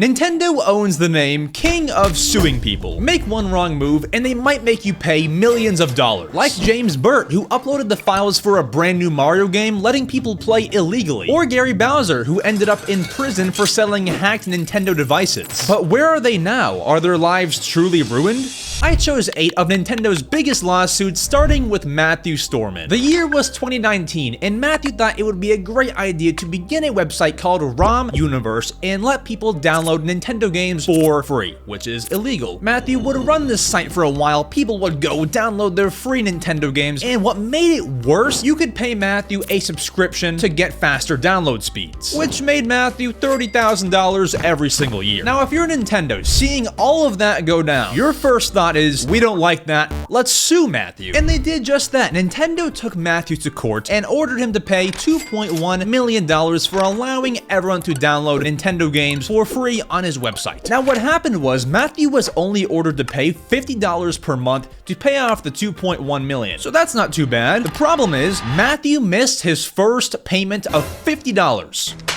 Nintendo owns the name king of suing people. Make one wrong move and they might make you pay millions of dollars. Like James Burt, who uploaded the files for a brand new Mario game letting people play illegally. Or Gary Bowser, who ended up in prison for selling hacked Nintendo devices. But where are they now? Are their lives truly ruined? I chose 8 of Nintendo's biggest lawsuits, starting with Matthew Storman. The year was 2019, and Matthew thought it would be a great idea to begin a website called ROM Universe and let people download Nintendo games for free, which is illegal. Matthew would run this site for a while, people would go download their free Nintendo games, and what made it worse, you could pay Matthew a subscription to get faster download speeds, which made Matthew $30,000 every single year. Now, if you're Nintendo, seeing all of that go down, your first thought is, we don't like that, let's sue Matthew. And they did just that. Nintendo took Matthew to court and ordered him to pay $2.1 million for allowing everyone to download Nintendo games for free on his website. Now, what happened was Matthew was only ordered to pay $50 per month to pay off the $2.1 million. So that's not too bad. The problem is, Matthew missed his first payment of $50.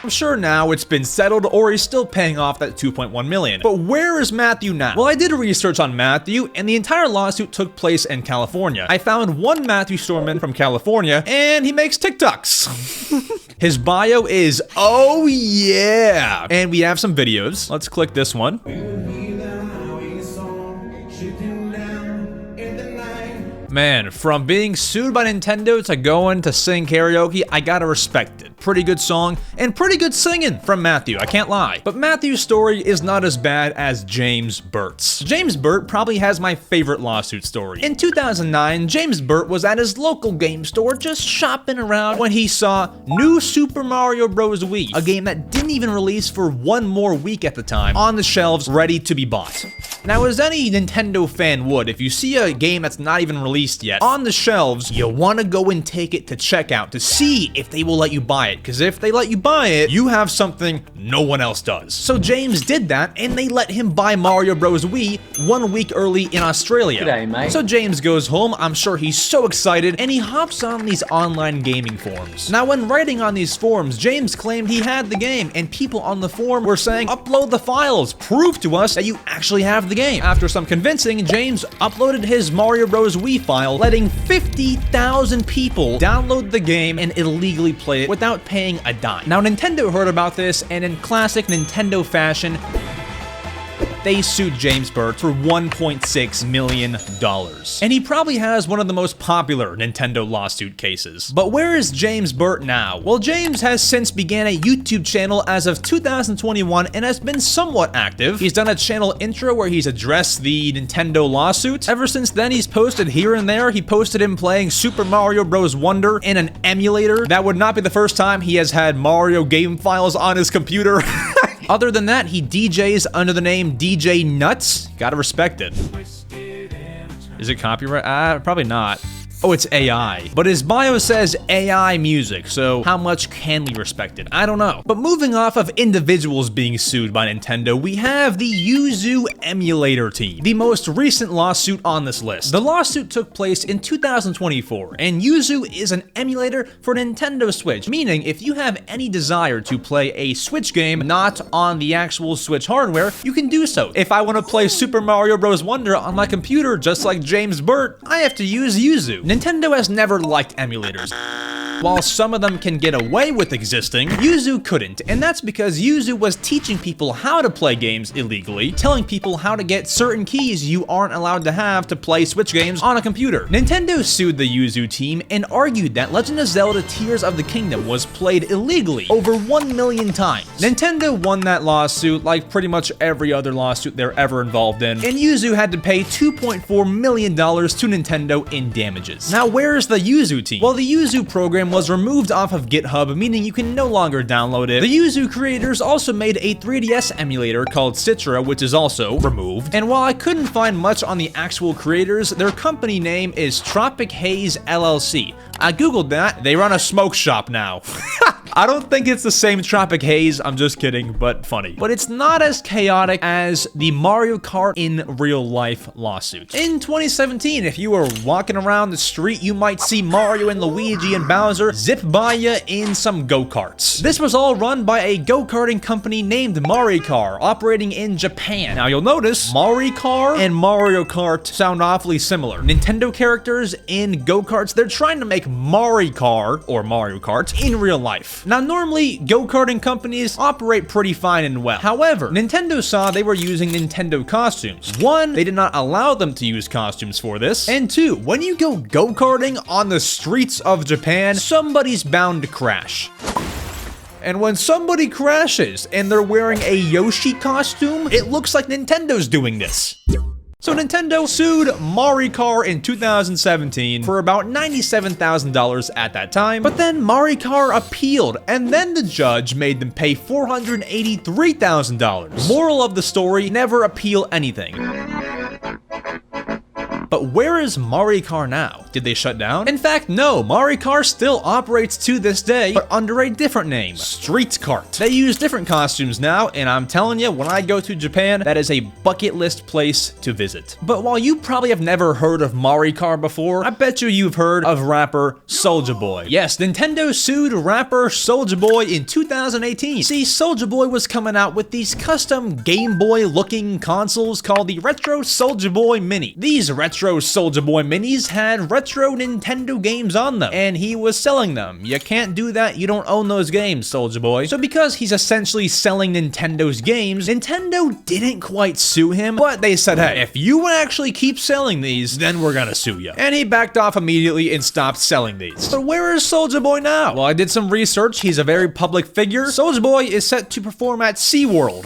I'm sure now it's been settled or he's still paying off that $2.1 million. But where is Matthew now? Well, I did research on Matthew, and the entire lawsuit took place in California. I found one Matthew Storman from California, and he makes TikToks. His bio is, oh yeah! And we have some videos. Let's click this one. Man, from being sued by Nintendo to going to sing karaoke, I gotta respect it. Pretty good song, and pretty good singing from Matthew, I can't lie. But Matthew's story is not as bad as James Burt's. James Burt probably has my favorite lawsuit story. In 2009, James Burt was at his local game store just shopping around when he saw New Super Mario Bros. Wii, a game that didn't even release for one more week at the time, on the shelves ready to be bought. Now, as any Nintendo fan would, if you see a game that's not even released yet on the shelves, you want to go and take it to checkout to see if they will let you buy it, because if they let you buy it, you have something no one else does. So James did that, and they let him buy Mario Bros. Wii 1 week early in Australia. G'day, mate. So James goes home, I'm sure he's so excited, and he hops on these online gaming forums. Now, when writing on these forums, James claimed he had the game, and people on the forum were saying, upload the files, prove to us that you actually have the game. After some convincing, James uploaded his Mario Bros. Wii file, letting 50,000 people download the game and illegally play it without paying a dime. Now, Nintendo heard about this, and in classic Nintendo fashion, they sued James Burt for $1.6 million. And he probably has one of the most popular Nintendo lawsuit cases. But where is James Burt now? Well, James has since began a YouTube channel as of 2021 and has been somewhat active. He's done a channel intro where he's addressed the Nintendo lawsuit. Ever since then, he's posted here and there. He posted him playing Super Mario Bros. Wonder in an emulator. That would not be the first time he has had Mario game files on his computer. Other than that, he DJs under the name DJ Nuts. Gotta respect it. Is it copyright? Probably not. Oh, it's AI. But his bio says AI music, so how much can we respect it? I don't know. But moving off of individuals being sued by Nintendo, we have the Yuzu emulator team, the most recent lawsuit on this list. The lawsuit took place in 2024, and Yuzu is an emulator for Nintendo Switch, meaning if you have any desire to play a Switch game not on the actual Switch hardware, you can do so. If I want to play Super Mario Bros. Wonder on my computer, just like James Burt, I have to use Yuzu. Nintendo has never liked emulators. While some of them can get away with existing, Yuzu couldn't, and that's because Yuzu was teaching people how to play games illegally, telling people how to get certain keys you aren't allowed to have to play Switch games on a computer. Nintendo sued the Yuzu team and argued that Legend of Zelda Tears of the Kingdom was played illegally over 1 million times. Nintendo won that lawsuit like pretty much every other lawsuit they're ever involved in, and Yuzu had to pay $2.4 million to Nintendo in damages. Now, where's the Yuzu team? Well, the Yuzu program was removed off of GitHub, meaning you can no longer download it. The Yuzu creators also made a 3DS emulator called Citra, which is also removed. And while I couldn't find much on the actual creators, their company name is Tropic Haze LLC. I googled that, they run a smoke shop now. I don't think it's the same Tropic Haze, I'm just kidding, but funny. But it's not as chaotic as the Mario Kart in real life lawsuit. In 2017, if you were walking around the street, you might see Mario and Luigi and Bowser zip by you in some go-karts. This was all run by a go-karting company named Maricar, operating in Japan. Now you'll notice Maricar and Mario Kart sound awfully similar. Nintendo characters in go-karts, they're trying to make Maricar, or Mario Kart, in real life. Now normally, go-karting companies operate pretty fine and well. However, Nintendo saw they were using Nintendo costumes. One, they did not allow them to use costumes for this. And two, when you go go-karting on the streets of Japan, somebody's bound to crash. And when somebody crashes and they're wearing a Yoshi costume, it looks like Nintendo's doing this. So Nintendo sued Maricar in 2017 for about $97,000 at that time, but then Maricar appealed, and then the judge made them pay $483,000. Moral of the story, never appeal anything. But where is Maricar now? Did they shut down? In fact, no, Maricar still operates to this day, but under a different name, Street Kart. They use different costumes now, and I'm telling you, when I go to Japan, that is a bucket list place to visit. But while you probably have never heard of Maricar before, I bet you've heard of rapper Soulja Boy. Yes, Nintendo sued rapper Soulja Boy in 2018. See, Soulja Boy was coming out with these custom Game Boy looking consoles called the Retro Soulja Boy Mini. These retro Soulja Boy Minis had retro Nintendo games on them, and he was selling them. You can't do that, you don't own those games, Soulja Boy. So because he's essentially selling Nintendo's games, Nintendo didn't quite sue him, but they said, hey, if you actually keep selling these, then we're gonna sue you. And he backed off immediately and stopped selling these. But where is Soulja Boy now? Well, I did some research. He's a very public figure. Soulja Boy is set to perform at SeaWorld.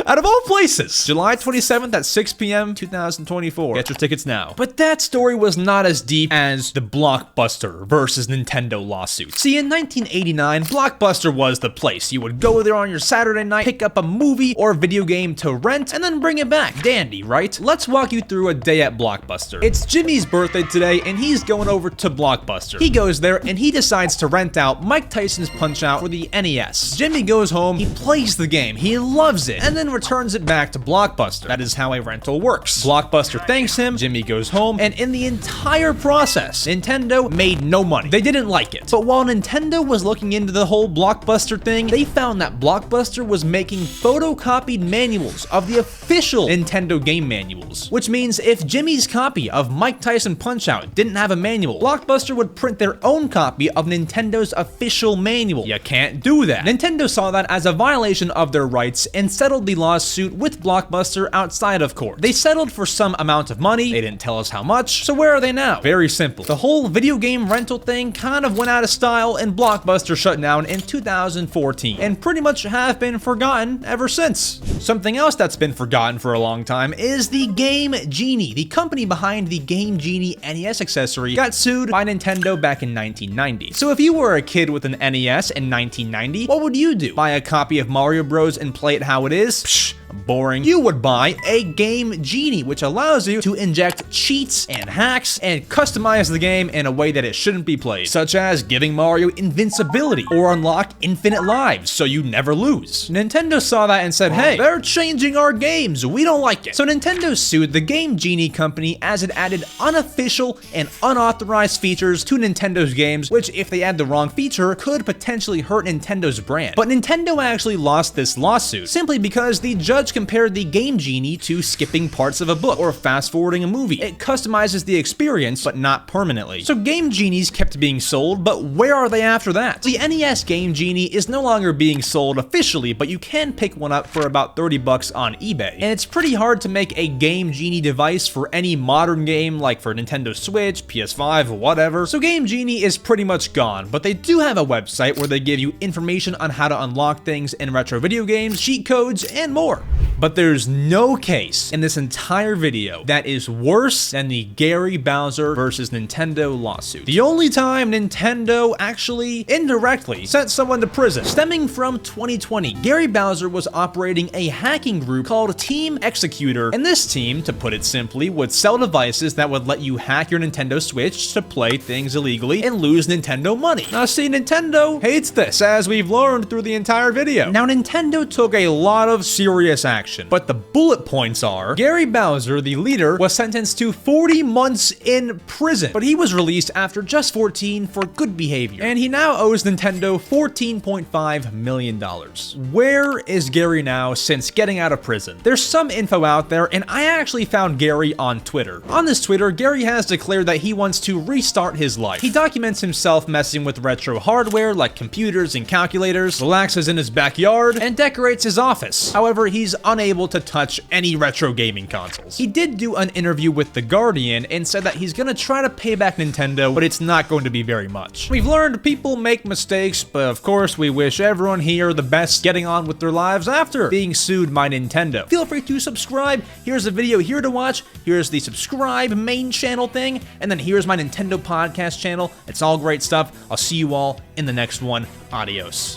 Out of all places, July 27th at 6 p.m. 2024. Get your tickets now. But that story was not as deep as the Blockbuster versus Nintendo lawsuit. See, in 1989, Blockbuster was the place. You would go there on your Saturday night, pick up a movie or video game to rent, and then bring it back. Dandy, right? Let's walk you through a day at Blockbuster. It's Jimmy's birthday today, and he's going over to Blockbuster. He goes there, and he decides to rent out Mike Tyson's Punch-Out for the NES. Jimmy goes home, he plays the game, he loves it, and then returns it back to Blockbuster. That is how a rental works. Blockbuster thanks him, Jimmy goes home, and in the entire process, Nintendo made no money. They didn't like it. But while Nintendo was looking into the whole Blockbuster thing, they found that Blockbuster was making photocopied manuals of the official Nintendo game manuals. Which means if Jimmy's copy of Mike Tyson Punch-Out didn't have a manual, Blockbuster would print their own copy of Nintendo's official manual. You can't do that. Nintendo saw that as a violation of their rights and settled the lawsuit with Blockbuster outside of court. They settled for some amount of money. They didn't tell us how much. So where are they now? Very simple. The whole video game rental thing kind of went out of style, and Blockbuster shut down in 2014 and pretty much have been forgotten ever since. Something else that's been forgotten for a long time is the Game Genie. The company behind the Game Genie NES accessory got sued by Nintendo back in 1990. So if you were a kid with an NES in 1990, what would you do? Buy a copy of Mario Bros and play it how it is? Psh, boring. You would buy a Game Genie, which allows you to inject cheats and hacks and customize the game in a way that it shouldn't be played, such as giving Mario invincibility or unlock infinite lives so you never lose. Nintendo saw that and said, hey, they're changing our games, we don't like it. So Nintendo sued the Game Genie company as it added unofficial and unauthorized features to Nintendo's games, which if they add the wrong feature could potentially hurt Nintendo's brand. But Nintendo actually lost this lawsuit simply because the judge compared the Game Genie to skipping parts of a book or fast forwarding a movie. It customizes the experience, but not permanently. So Game Genies kept being sold, but where are they after that? The NES Game Genie is no longer being sold officially, but you can pick one up for about 30 bucks on eBay. And it's pretty hard to make a Game Genie device for any modern game, like for Nintendo Switch, PS5, whatever. So Game Genie is pretty much gone, but they do have a website where they give you information on how to unlock things in retro video games, cheat codes, and more. But there's no case in this entire video that is worse than the Gary Bowser versus Nintendo lawsuit. The only time Nintendo actually indirectly sent someone to prison. Stemming from 2020, Gary Bowser was operating a hacking group called Team Executor, and this team, to put it simply, would sell devices that would let you hack your Nintendo Switch to play things illegally and lose Nintendo money. Now see, Nintendo hates this, as we've learned through the entire video. Now Nintendo took a lot of serious action, but the bullet points are, Gary Bowser, the leader, was sentenced to 40 months in prison, but he was released after just 14 for good behavior, and he now owes Nintendo $14.5 million. Where is Gary now since getting out of prison? There's some info out there, and I actually found Gary on Twitter. On this Twitter, Gary has declared that he wants to restart his life. He documents himself messing with retro hardware like computers and calculators, relaxes in his backyard, and decorates his office. However, he's unable to touch any retro gaming consoles. He did do an interview with The Guardian and said that he's gonna try to pay back Nintendo, but it's not going to be very much. We've learned people make mistakes, but of course we wish everyone here the best getting on with their lives after being sued by Nintendo. Feel free to subscribe. Here's a video here to watch. Here's the subscribe main channel thing, and then here's my Nintendo podcast channel. It's all great stuff. I'll see you all in the next one. Adios.